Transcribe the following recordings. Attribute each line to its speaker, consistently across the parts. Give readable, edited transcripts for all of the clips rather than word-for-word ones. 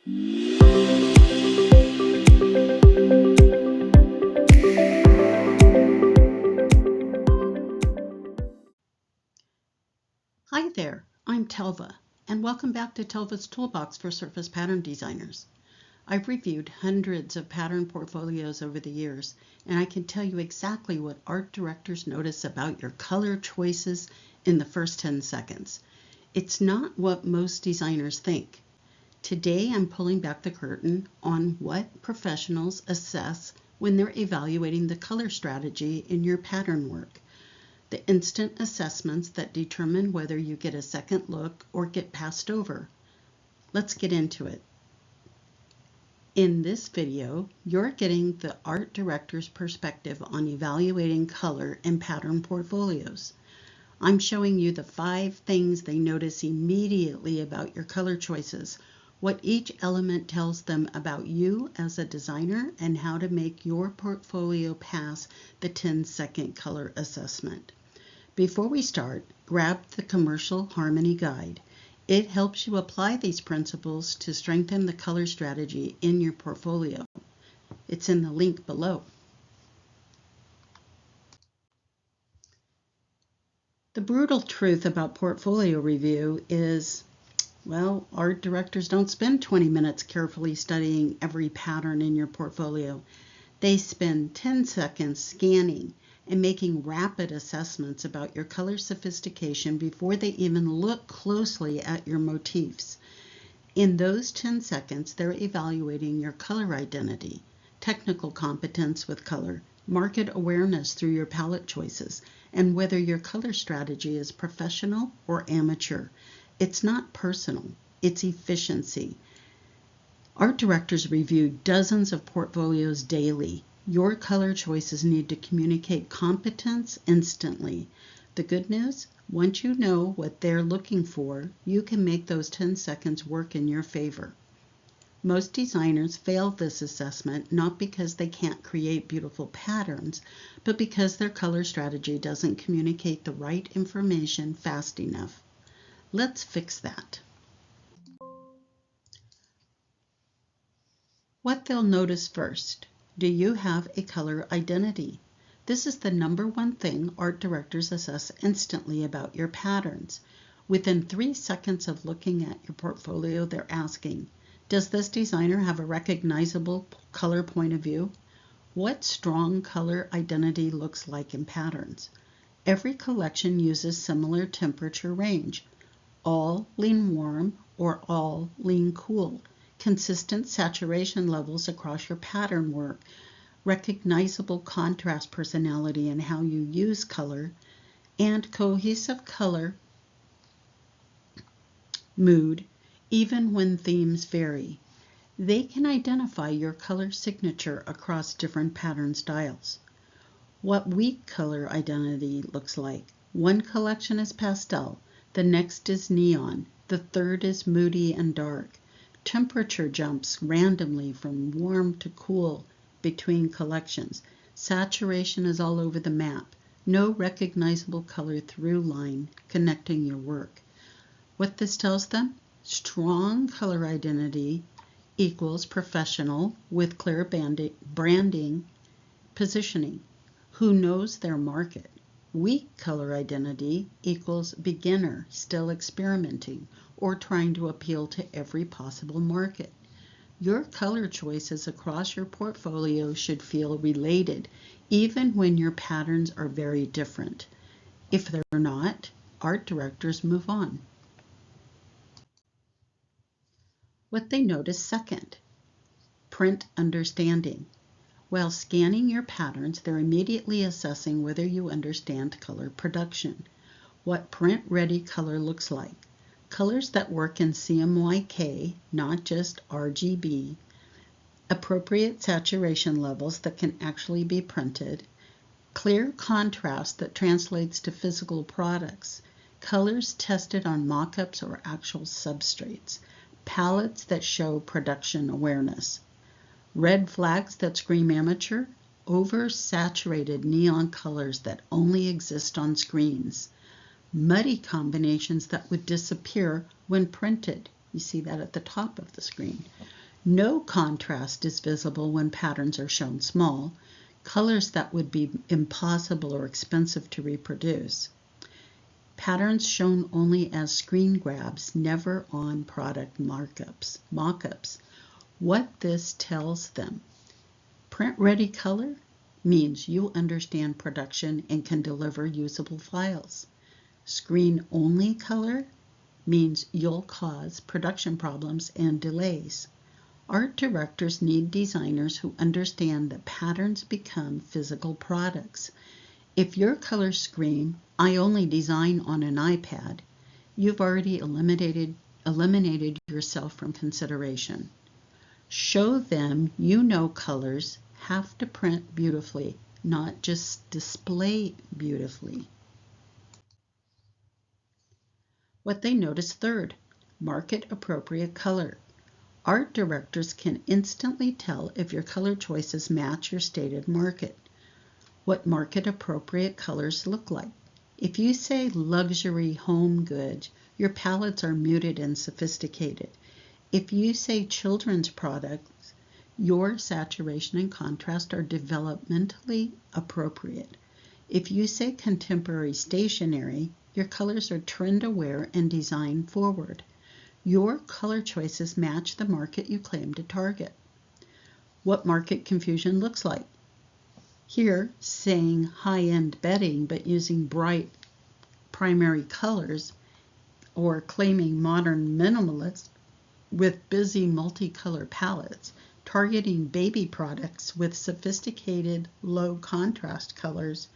Speaker 1: Hi there, I'm Telva, and welcome back to Telva's Toolbox for Surface Pattern Designers. I've reviewed hundreds of pattern portfolios over the years, and I can tell you exactly what art directors notice about your color choices in the first 10 seconds. It's not what most designers think. Today I'm pulling back the curtain on what professionals assess when they're evaluating the color strategy in your pattern work. The instant assessments that determine whether you get a second look or get passed over. Let's get into it. In this video, you're getting the art director's perspective on evaluating color in pattern portfolios. I'm showing you the 5 things they notice immediately about your color choices, what each element tells them about you as a designer, and how to make your portfolio pass the 10-second color assessment. Before we start, grab the Commercial Harmony Guide. It helps you apply these principles to strengthen the color strategy in your portfolio. It's in the link below. The brutal truth about portfolio review is, well, art directors don't spend 20 minutes carefully studying every pattern in your portfolio. They spend 10 seconds scanning and making rapid assessments about your color sophistication before they even look closely at your motifs. In those 10 seconds, they're evaluating your color identity, technical competence with color, market awareness through your palette choices, and whether your color strategy is professional or amateur. It's not personal, it's efficiency. Art directors review dozens of portfolios daily. Your color choices need to communicate competence instantly. The good news, once you know what they're looking for, you can make those 10 seconds work in your favor. Most designers fail this assessment not because they can't create beautiful patterns, but because their color strategy doesn't communicate the right information fast enough. Let's fix that. What they'll notice first. Do you have a color identity? This is the #1 thing art directors assess instantly about your patterns. Within 3 seconds of looking at your portfolio, they're asking, does this designer have a recognizable color point of view? What strong color identity looks like in patterns? Every collection uses similar temperature range. All lean warm or all lean cool. Consistent saturation levels across your pattern work, recognizable contrast personality in how you use color, and cohesive color mood even when themes vary. They can identify your color signature across different pattern styles. What weak color identity looks like. One collection is pastel, the next is neon, the third is moody and dark. Temperature jumps randomly from warm to cool between collections. Saturation is all over the map. No recognizable color through line connecting your work. What this tells them? Strong color identity equals professional with clear branding, positioning. Who knows their market? Weak color identity equals beginner, still experimenting, or trying to appeal to every possible market. Your color choices across your portfolio should feel related, even when your patterns are very different. If they're not, art directors move on. What they notice second, print understanding. While scanning your patterns, they're immediately assessing whether you understand color production, what print-ready color looks like, colors that work in CMYK, not just RGB, appropriate saturation levels that can actually be printed, clear contrast that translates to physical products, colors tested on mock-ups or actual substrates, palettes that show production awareness. Red flags that scream amateur, oversaturated neon colors that only exist on screens, muddy combinations that would disappear when printed. You see that at the top of the screen. No contrast is visible when patterns are shown small, colors that would be impossible or expensive to reproduce. Patterns shown only as screen grabs, never on product mock-ups. What this tells them: print-ready color means you understand production and can deliver usable files. Screen-only color means you'll cause production problems and delays. Art directors need designers who understand that patterns become physical products. If your colors scream, "I only design on an iPad," you've already eliminated yourself from consideration. Show them you know colors have to print beautifully, not just display beautifully. What they notice third: market appropriate color. Art directors can instantly tell if your color choices match your stated market. What market appropriate colors look like. If you say luxury home goods, your palettes are muted and sophisticated. If you say children's products, your saturation and contrast are developmentally appropriate. If you say contemporary stationery, your colors are trend aware and design forward. Your color choices match the market you claim to target. What market confusion looks like. Here, saying high-end bedding but using bright primary colors, or claiming modern minimalist with busy multicolor palettes, targeting baby products with sophisticated low contrast colors,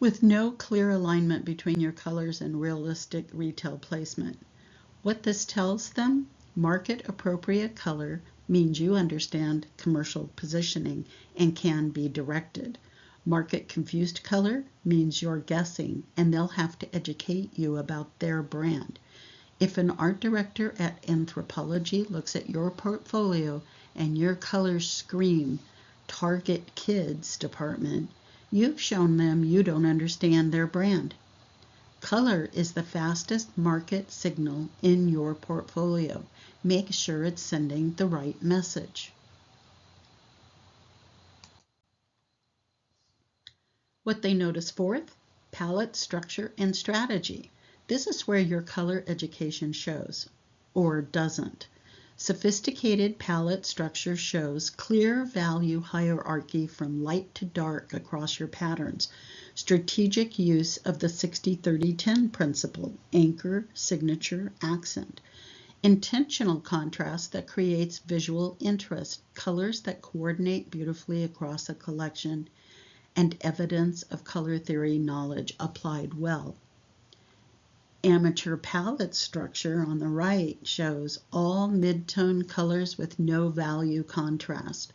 Speaker 1: with no clear alignment between your colors and realistic retail placement. What this tells them: market appropriate color means you understand commercial positioning and can be directed. Market confused color means you're guessing and they'll have to educate you about their brand. If an art director at Anthropologie looks at your portfolio and your colors scream Target Kids Department, you've shown them you don't understand their brand. Color is the fastest market signal in your portfolio. Make sure it's sending the right message. What they notice fourth: palette structure and strategy. This is where your color education shows, or doesn't. Sophisticated palette structure shows clear value hierarchy from light to dark across your patterns. Strategic use of the 60-30-10 principle: anchor, signature, accent. Intentional contrast that creates visual interest, colors that coordinate beautifully across a collection, and evidence of color theory knowledge applied well. Amateur palette structure on the right shows all mid-tone colors with no value contrast,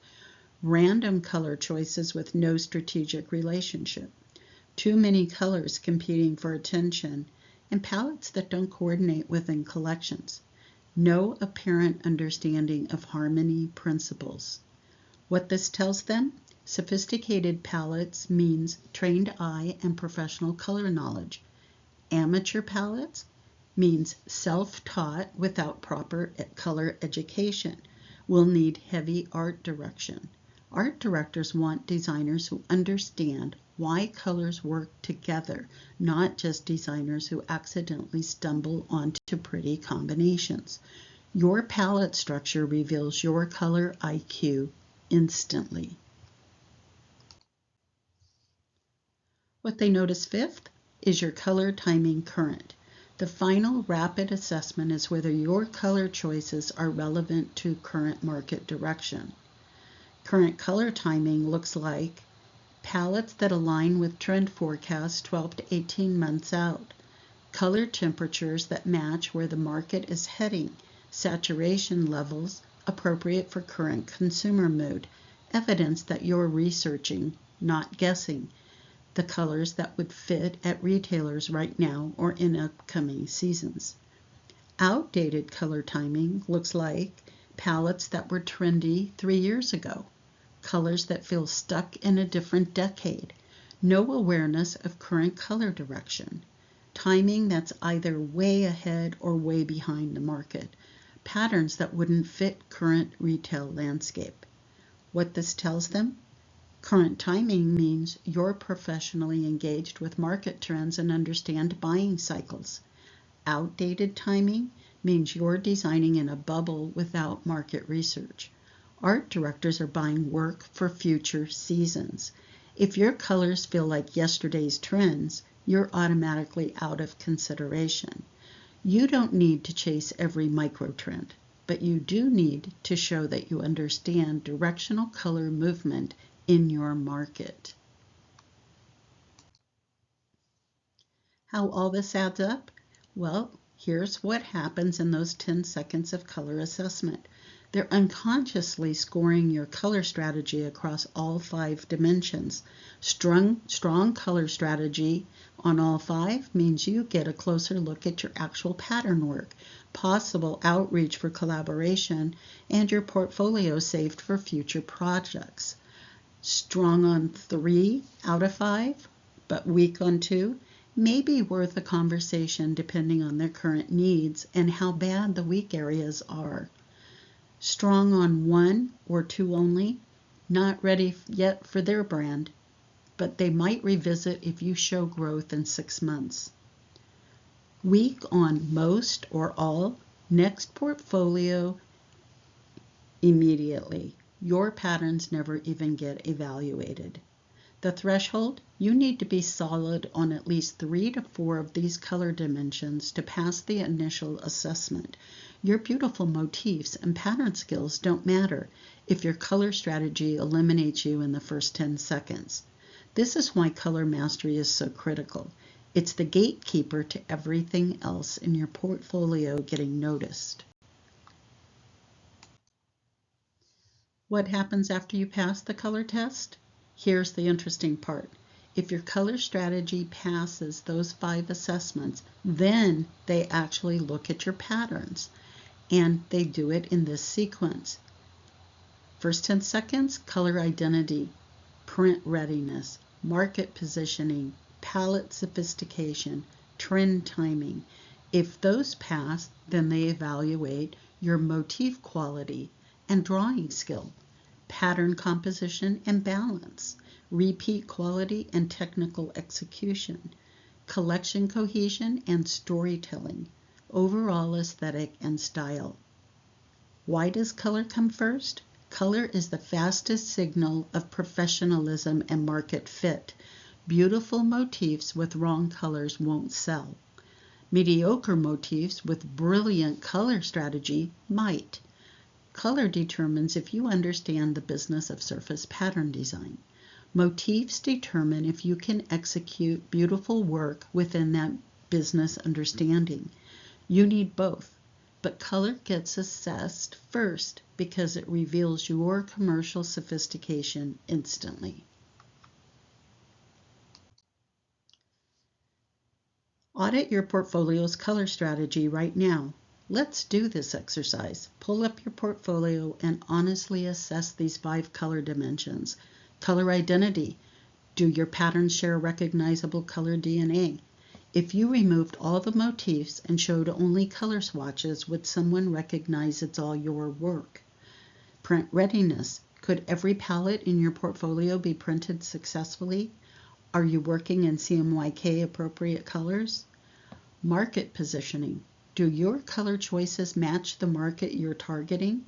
Speaker 1: random color choices with no strategic relationship, too many colors competing for attention, and palettes that don't coordinate within collections. No apparent understanding of harmony principles. What this tells them: sophisticated palettes means trained eye and professional color knowledge. Amateur palettes means self-taught without proper color education, will need heavy art direction. Art directors want designers who understand why colors work together, not just designers who accidentally stumble onto pretty combinations. Your palette structure reveals your color IQ instantly. What they notice fifth is your color timing current. The final rapid assessment is whether your color choices are relevant to current market direction. Current color timing looks like palettes that align with trend forecasts 12 to 18 months out, color temperatures that match where the market is heading, saturation levels appropriate for current consumer mood, evidence that you're researching, not guessing, the colors that would fit at retailers right now or in upcoming seasons. Outdated color timing looks like palettes that were trendy 3 years ago, colors that feel stuck in a different decade, no awareness of current color direction, timing that's either way ahead or way behind the market, patterns that wouldn't fit current retail landscape. What this tells them? Current timing means you're professionally engaged with market trends and understand buying cycles. Outdated timing means you're designing in a bubble without market research. Art directors are buying work for future seasons. If your colors feel like yesterday's trends, you're automatically out of consideration. You don't need to chase every micro trend, but you do need to show that you understand directional color movement in your market. How all this adds up? Well, here's what happens in those 10 seconds of color assessment. They're unconsciously scoring your color strategy across all 5 dimensions. Strong color strategy on all 5 means you get a closer look at your actual pattern work, possible outreach for collaboration, and your portfolio saved for future projects. Strong on 3 out of 5, but weak on 2, may be worth a conversation depending on their current needs and how bad the weak areas are. Strong on 1 or 2 only, not ready yet for their brand, but they might revisit if you show growth in 6 months. Weak on most or all, next portfolio immediately. Your patterns never even get evaluated. The threshold, you need to be solid on at least 3 to 4 of these color dimensions to pass the initial assessment. Your beautiful motifs and pattern skills don't matter if your color strategy eliminates you in the first 10 seconds. This is why color mastery is so critical. It's the gatekeeper to everything else in your portfolio getting noticed. What happens after you pass the color test? Here's the interesting part. If your color strategy passes those 5 assessments, then they actually look at your patterns. And they do it in this sequence. First 10 seconds, color identity, print readiness, market positioning, palette sophistication, trend timing. If those pass, then they evaluate your motif quality and drawing skill, pattern composition and balance, repeat quality and technical execution, collection cohesion and storytelling, overall aesthetic and style. Why does color come first? Color is the fastest signal of professionalism and market fit. Beautiful motifs with wrong colors won't sell. Mediocre motifs with brilliant color strategy might. Color determines if you understand the business of surface pattern design. Motifs determine if you can execute beautiful work within that business understanding. You need both, but color gets assessed first because it reveals your commercial sophistication instantly. Audit your portfolio's color strategy right now. Let's do this exercise. Pull up your portfolio and honestly assess these 5 color dimensions. Color identity. Do your patterns share recognizable color DNA? If you removed all the motifs and showed only color swatches, would someone recognize it's all your work? Print readiness. Could every palette in your portfolio be printed successfully? Are you working in CMYK appropriate colors? Market positioning. Do your color choices match the market you're targeting?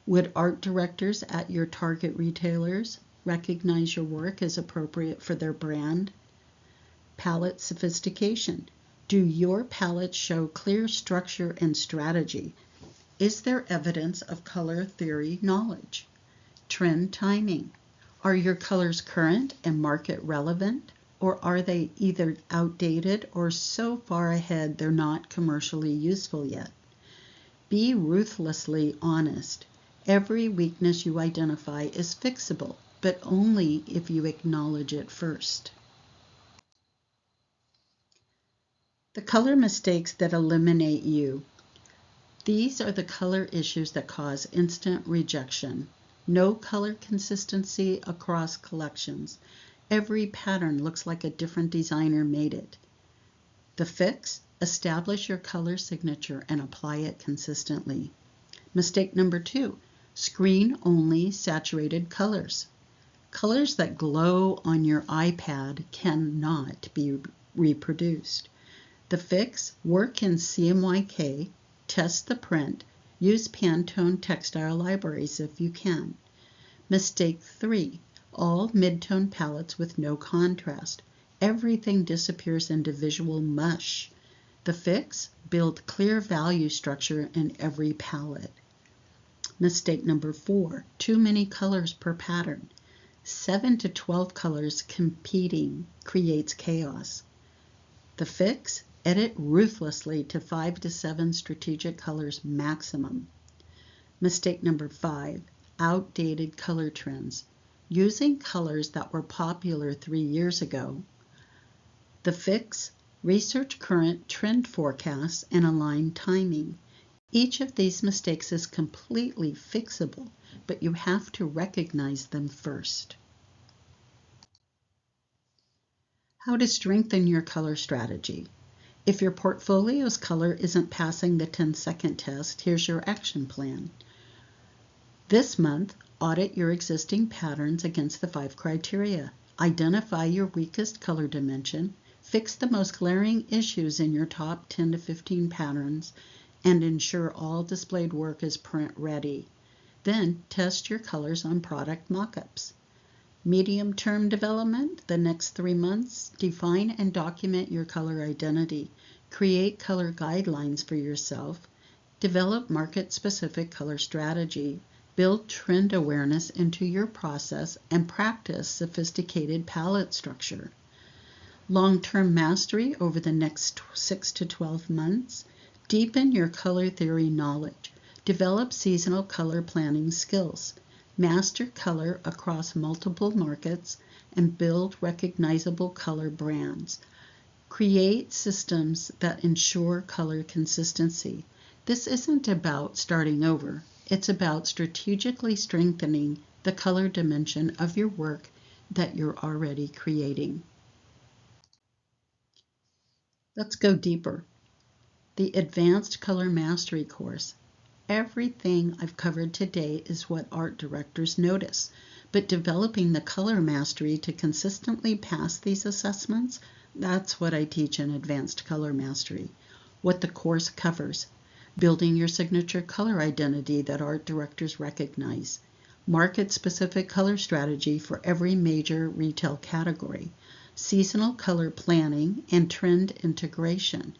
Speaker 1: Would art directors at your target retailers recognize your work as appropriate for their brand? Palette sophistication. Do your palettes show clear structure and strategy? Is there evidence of color theory knowledge? Trend timing. Are your colors current and market relevant, or are they either outdated or so far ahead they're not commercially useful yet? Be ruthlessly honest. Every weakness you identify is fixable, but only if you acknowledge it first. The color mistakes that eliminate you. These are the color issues that cause instant rejection. No color consistency across collections. Every pattern looks like a different designer made it. The fix? Establish your color signature and apply it consistently. Mistake number 2, screen-only saturated colors. Colors that glow on your iPad cannot be reproduced. The fix: work in CMYK, test the print, use Pantone textile libraries if you can. Mistake 3, all mid-tone palettes with no contrast. Everything disappears into visual mush. The fix: build clear value structure in every palette. Mistake number 4, too many colors per pattern. 7 to 12 colors competing creates chaos. The fix: edit ruthlessly to 5 to 7 strategic colors maximum. Mistake number 5, outdated color trends. Using colors that were popular 3 years ago. The fix: research current trend forecasts and align timing. Each of these mistakes is completely fixable, but you have to recognize them first. How to strengthen your color strategy. If your portfolio's color isn't passing the 10-second test, here's your action plan. This month, audit your existing patterns against the 5 criteria. Identify your weakest color dimension, fix the most glaring issues in your top 10 to 15 patterns, and ensure all displayed work is print ready. Then test your colors on product mockups. Medium-term development, the next 3 months, define and document your color identity. Create color guidelines for yourself. Develop market-specific color strategy. Build trend awareness into your process and practice sophisticated palette structure. Long-term mastery over the next 6 to 12 months. Deepen your color theory knowledge. Develop seasonal color planning skills. Master color across multiple markets and build recognizable color brands. Create systems that ensure color consistency. This isn't about starting over. It's about strategically strengthening the color dimension of your work that you're already creating. Let's go deeper. The Advanced Color Mastery course. Everything I've covered today is what art directors notice, but developing the color mastery to consistently pass these assessments, that's what I teach in Advanced Color Mastery. What the course covers: building your signature color identity that art directors recognize, market-specific color strategy for every major retail category, seasonal color planning and trend integration,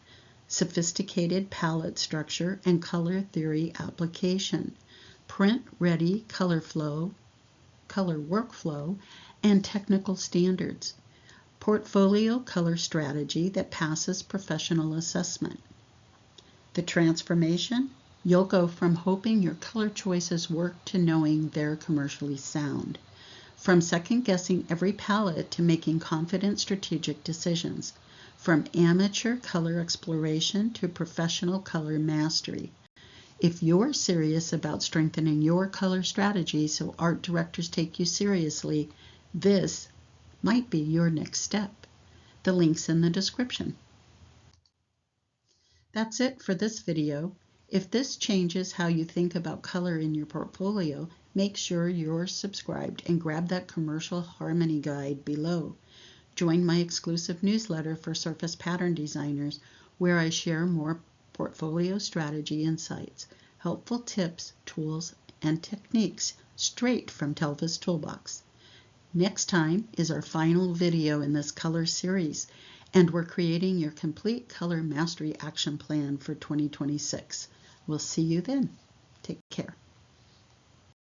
Speaker 1: sophisticated palette structure and color theory application, print-ready color workflow, and technical standards, portfolio color strategy that passes professional assessment. The transformation: you'll go from hoping your color choices work to knowing they're commercially sound. From second-guessing every palette to making confident strategic decisions. From amateur color exploration to professional color mastery. If you're serious about strengthening your color strategy so art directors take you seriously, this might be your next step. The link's in the description. That's it for this video. If this changes how you think about color in your portfolio, make sure you're subscribed and grab that commercial harmony guide below. Join my exclusive newsletter for surface pattern designers, where I share more portfolio strategy insights, helpful tips, tools, and techniques straight from Telva's Toolbox. Next time is our final video in this color series, and we're creating your complete color mastery action plan for 2026. We'll see you then. Take care.